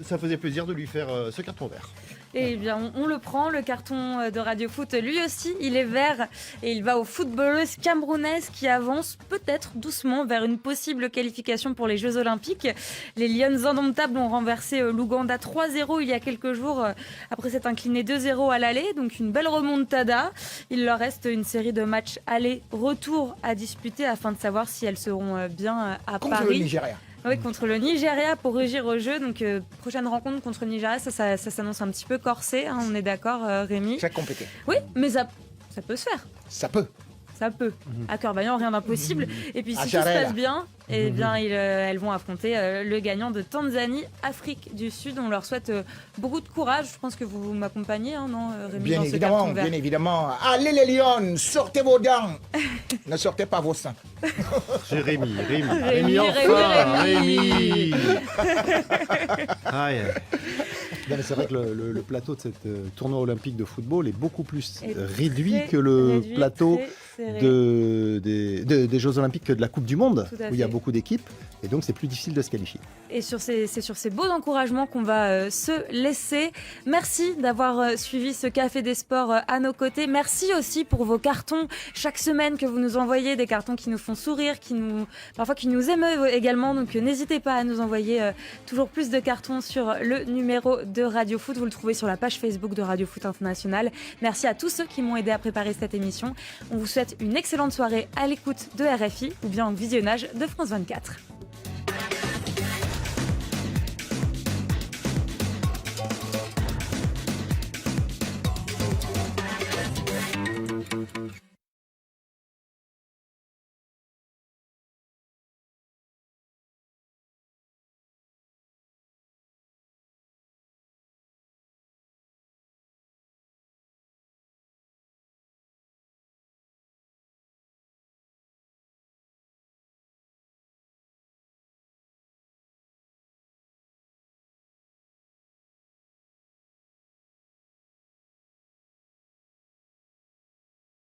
ça faisait plaisir de lui faire ce carton vert. Eh bien, on le prend, le carton de Radio Foot. Lui aussi, il est vert et il va aux footballeuses camerounaises qui avancent peut-être doucement vers une possible qualification pour les Jeux Olympiques. Les Lions indomptables ont renversé l'Ouganda 3-0 il y a quelques jours après s'être incliné 2-0 à l'aller. Donc une belle remontada. Il leur reste une série de matchs aller-retour à disputer afin de savoir si elles seront bien à contre Paris. Le Nigeria. Oui, contre le Nigeria pour régir au jeu. Donc, prochaine rencontre contre le Nigeria, ça s'annonce un petit peu corsé. Hein, on est d'accord, Rémi? C'est compliqué. Oui, mais ça peut se faire. Ça peut. À cœur vaillant, rien d'impossible. Et puis, si tout se passe bien, eh bien, elles vont affronter le gagnant de Tanzanie, Afrique du Sud. On leur souhaite beaucoup de courage. Je pense que vous m'accompagnez, hein, non, Rémi? Bien évidemment. Allez les Lions, sortez vos dents. Ne sortez pas vos seins. Rémi. C'est vrai que le plateau de cette tournoi olympique de football est beaucoup plus réduit que le plateau des Jeux Olympiques, que de la Coupe du Monde, où il y a beaucoup d'équipes, et donc c'est plus difficile de se qualifier. Et c'est sur ces beaux encouragements qu'on va se laisser. Merci d'avoir suivi ce Café des Sports à nos côtés. Merci aussi pour vos cartons chaque semaine que vous nous envoyez, des cartons qui nous font sourire, parfois qui nous émeuvent également. Donc n'hésitez pas à nous envoyer toujours plus de cartons sur le numéro de Radio Foot. Vous le trouvez sur la page Facebook de Radio Foot International. Merci à tous ceux qui m'ont aidé à préparer cette émission. On vous souhaite souhaite une excellente soirée à l'écoute de RFI ou bien au visionnage de France 24.